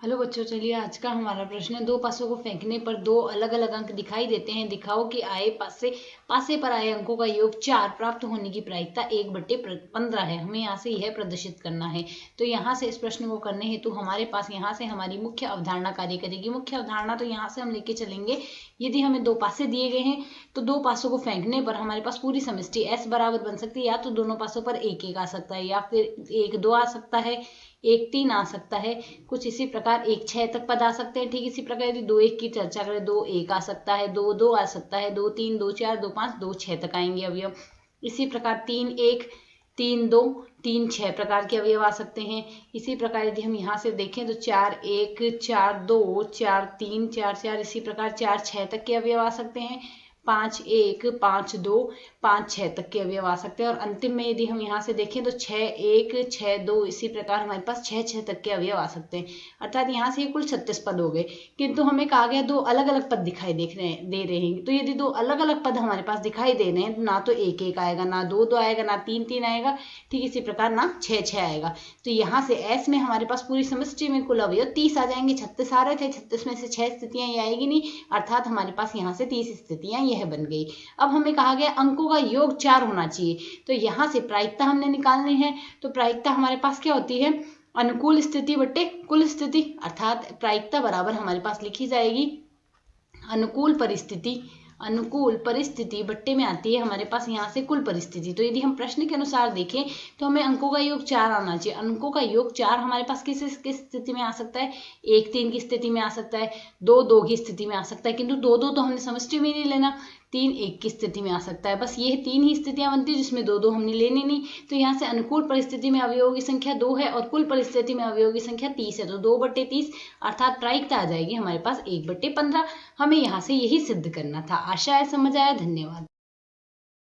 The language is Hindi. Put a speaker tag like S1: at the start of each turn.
S1: हेलो बच्चों, चलिए आज का हमारा प्रश्न है। दो पासों को फेंकने पर दो अलग अलग अंक दिखाई देते हैं। दिखाओ कि आए पासे पर आए अंकों का योग 4 प्राप्त होने की प्रायिकता 1/15 है। हमें यहाँ से यह प्रदर्शित करना है। तो यहाँ से इस प्रश्न को करने हेतु हमारे पास यहाँ से हमारी मुख्य अवधारणा कार्य करेगी। मुख्य अवधारणा तो यहाँ से हम लेके चलेंगे, यदि हमें दो पासे दिए गए हैं तो दो पासों को फेंकने पर हमारे पास पूरी समष्टि S बराबर बन सकती है। या तो दोनों पासों पर एक एक आ सकता है, या फिर 1 2 आ सकता है, 1 3 आ सकता है, कुछ इसी प्रकार 1 6 तक पद आ सकते हैं। ठीक इसी प्रकार यदि 2 1 की चर्चा करें, 2 1 आ सकता है, 2 2 आ सकता है, 2 3 2 4 2 5 2 6 तक आएंगे अवयव। इसी प्रकार 3 1 3 2 3 6 प्रकार के अवयव आ सकते हैं। इसी प्रकार यदि हम यहाँ से देखें तो 4 1 4 2 4 3 4 4 इसी प्रकार 4 6 तक के अवयव आ सकते हैं। 5 1 5 2 5 6 तक के अवयव आ सकते हैं। और अंतिम में यदि हम यहाँ से देखें तो 6 1 6 2 इसी प्रकार हमारे पास 6 6 तक के अवयव आ सकते हैं। अर्थात यहाँ से कुल 36 पद हो गए। किंतु हमें कहा गया दो अलग अलग पद दिखाई दे रहे हैं। तो यदि दो अलग अलग पद हमारे पास दिखाई दे रहे हैं तो ना तो 1 1 आएगा, ना 2 2 आएगा, ना 3 3 आएगा, ठीक इसी प्रकार ना 6 6 आएगा। तो यहाँ से S में हमारे पास पूरी समष्टि में कुल अवयव 30 आ जाएंगे। 36 आ रहे थे, 36 में से 6 स्थितियां ये आएगी नहीं, अर्थात हमारे पास यहाँ से 30 स्थितियां यह बन गई। अब हमें कहा गया अंकों का योग 4 होना चाहिए। तो यहाँ से प्रायिकता हमने निकालनी है। तो प्रायिकता हमारे पास क्या होती है? अनुकूल स्थिति बट्टे कुल स्थिति, अर्थात प्रायिकता बराबर हमारे पास लिखी जाएगी अनुकूल परिस्थिति बट्टे में आती है हमारे पास यहाँ से कुल परिस्थिति। तो यदि हम प्रश्न के अनुसार देखें तो हमें अंकों का योग 4 आना चाहिए। अंकों का योग 4 हमारे पास किस स्थिति में आ सकता है? 1 3 की स्थिति में आ सकता है, 2 2 की स्थिति में आ सकता है, किंतु 2 2 तो हमने समष्टि में नहीं लेना। 3 1 की स्थिति में आ सकता है। बस ये 3 ही स्थितियां बनती है जिसमें 2 2 हमने लेनी नहीं। तो यहाँ से अनुकूल परिस्थिति में अवयवों की संख्या 2 है और कुल परिस्थिति में अवयवों की संख्या 30 है। तो 2/30 अर्थात प्रायिकता आ जाएगी हमारे पास 1/15। हमें यहाँ से यही सिद्ध करना था। आशा है समझ आया। धन्यवाद।